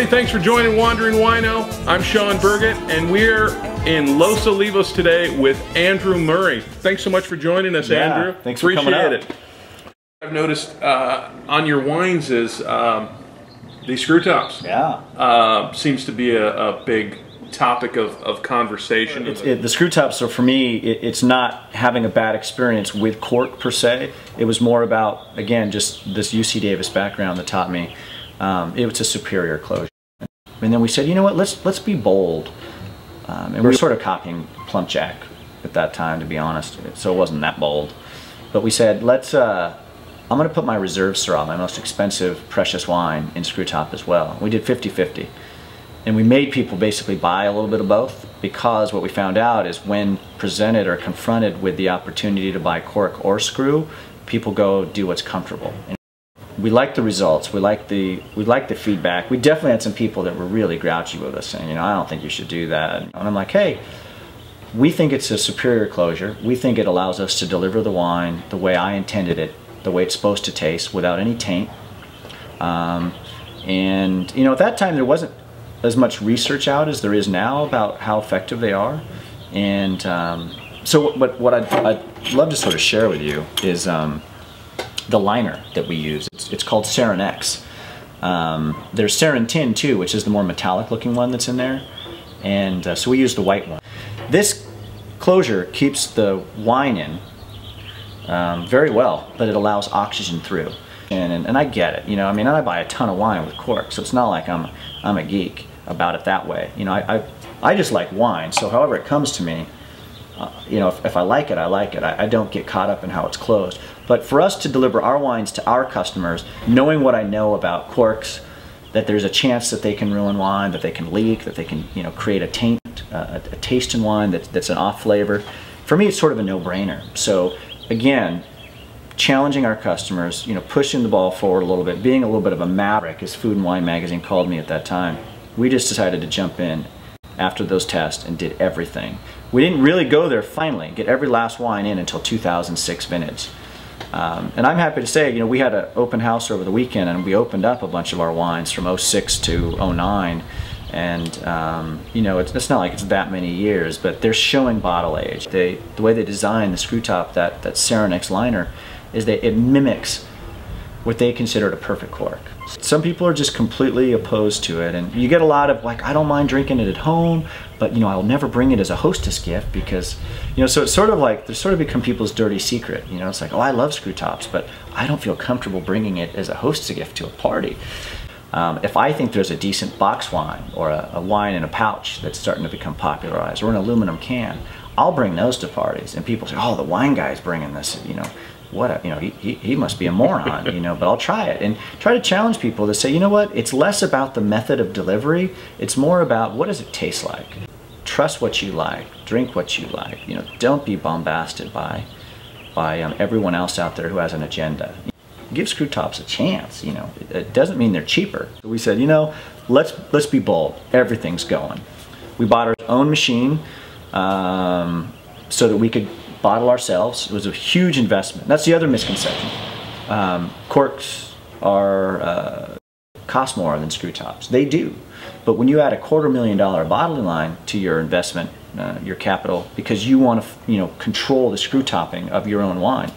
Thanks for joining Wandering Wino. I'm Sean Burgett, and we're in Los Olivos today with Andrew Murray. Thanks so much for joining us, Andrew. Thanks for coming out. Appreciate it. I've noticed on your wines is these screw tops. Yeah. Seems to be a big topic of conversation. The screw tops, so for me, it's not having a bad experience with cork per se. It was more about, again, just this UC Davis background that taught me it was a superior closure. And then we said, you know what, let's be bold. And we were sort of copying Plump Jack at that time, to be honest, so it wasn't that bold. But we said, I'm going to put my Reserve Syrah, my most expensive, precious wine, in screw top as well. We did 50-50. And we made people basically buy a little bit of both, because what we found out is when presented or confronted with the opportunity to buy cork or screw, people go do what's comfortable. We liked the results. We liked the feedback. We definitely had some people that were really grouchy with us, saying, you know, I don't think you should do that. And I'm like, hey, we think it's a superior closure. We think it allows us to deliver the wine the way I intended it, the way it's supposed to taste, without any taint. And you know, at that time there wasn't as much research out as there is now about how effective they are. And so what I'd love to sort of share with you is the liner that we use. It's called Sarin X. There's Sarin Tin too, which is the more metallic looking one that's in there. And so we use the white one. This closure keeps the wine in very well, but it allows oxygen through. And I get it, you know, I mean, I buy a ton of wine with cork, so it's not like I'm a geek about it that way. You know, I just like wine, so however it comes to me, you know, if I like it, I like it. I don't get caught up in how it's closed. But for us to deliver our wines to our customers, knowing what I know about corks, that there's a chance that they can ruin wine, that they can leak, that they can, you know, create a taint, a taste in wine that's an off flavor, for me it's sort of a no-brainer. So again, challenging our customers, you know, pushing the ball forward a little bit, being a little bit of a maverick, as Food and Wine magazine called me at that time. We just decided to jump in after those tests and did everything. We didn't really go there finally, get every last wine in until 2006 vintage. And I'm happy to say, you know, we had an open house over the weekend and we opened up a bunch of our wines from 06 to 09. And, you know, it's not like it's that many years, but they're showing bottle age. The way they design the screw top, that Sarin X liner, is that it mimics what they considered a perfect cork. Some people are just completely opposed to it, and you get a lot of like, I don't mind drinking it at home, but you know, I'll never bring it as a hostess gift because, you know, so it's sort of like, there's sort of become people's dirty secret, you know, it's like, oh, I love screw tops, but I don't feel comfortable bringing it as a hostess gift to a party. If I think there's a decent box wine or a wine in a pouch that's starting to become popularized, or an aluminum can, I'll bring those to parties, and people say, oh, the wine guy's bringing this, you know, what, you know, he must be a moron, you know, but I'll try it. And try to challenge people to say, you know what, it's less about the method of delivery, it's more about what does it taste like. Trust what you like, drink what you like, you know, don't be bombasted by everyone else out there who has an agenda. Give screw tops a chance, you know, it doesn't mean they're cheaper. We said, you know, let's be bold, everything's going. We bought our own machine so that we could bottle ourselves. It was a huge investment. That's the other misconception. Corks are cost more than screw tops. They do, but when you add $250,000 bottling line to your investment, your capital, because you want to, you know, control the screw topping of your own wine,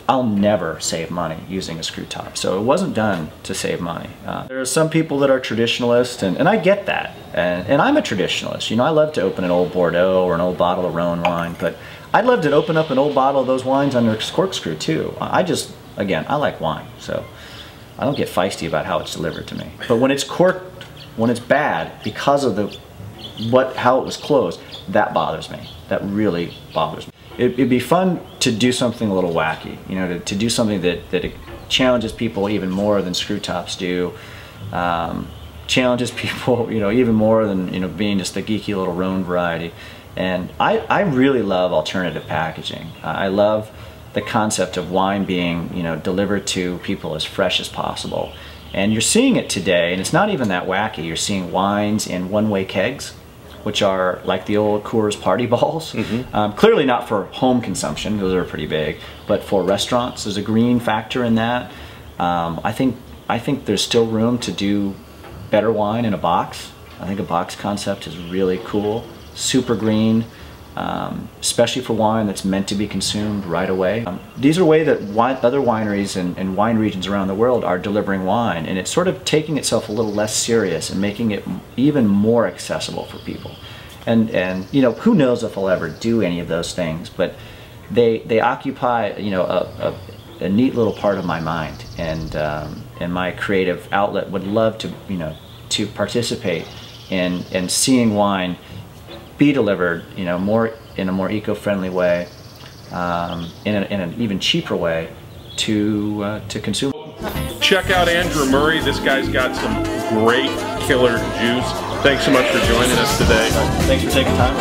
I'll never save money using a screw top. So it wasn't done to save money. There are some people that are traditionalists, and I get that. And I'm a traditionalist. You know, I love to open an old Bordeaux or an old bottle of Rhone wine, but I'd love to open up an old bottle of those wines under a corkscrew too. Again, I like wine, so I don't get feisty about how it's delivered to me. But when it's corked, when it's bad because of how it was closed, that bothers me. That really bothers me. It'd be fun to do something a little wacky, you know, to do something that challenges people even more than screw tops do, challenges people, you know, even more than, you know, being just the geeky little Rhone variety. And I really love alternative packaging. I love the concept of wine being, you know, delivered to people as fresh as possible. And you're seeing it today, and it's not even that wacky. You're seeing wines in one-way kegs, which are like the old Coors party balls. Clearly not for home consumption, those are pretty big, but for restaurants, there's a green factor in that. I think there's still room to do better wine in a box. I think a box concept is really cool, super green, especially for wine that's meant to be consumed right away. These are ways that other wineries and wine regions around the world are delivering wine, and it's sort of taking itself a little less serious and making it even more accessible for people. And you know, who knows if I'll ever do any of those things, but they occupy, you know, a neat little part of my mind, and my creative outlet would love to, you know, to participate in seeing wine be delivered, you know, in a more eco-friendly way, in an even cheaper way to consume. Check out Andrew Murray. This guy's got some great killer juice. Thanks so much for joining us today. Thanks for taking time.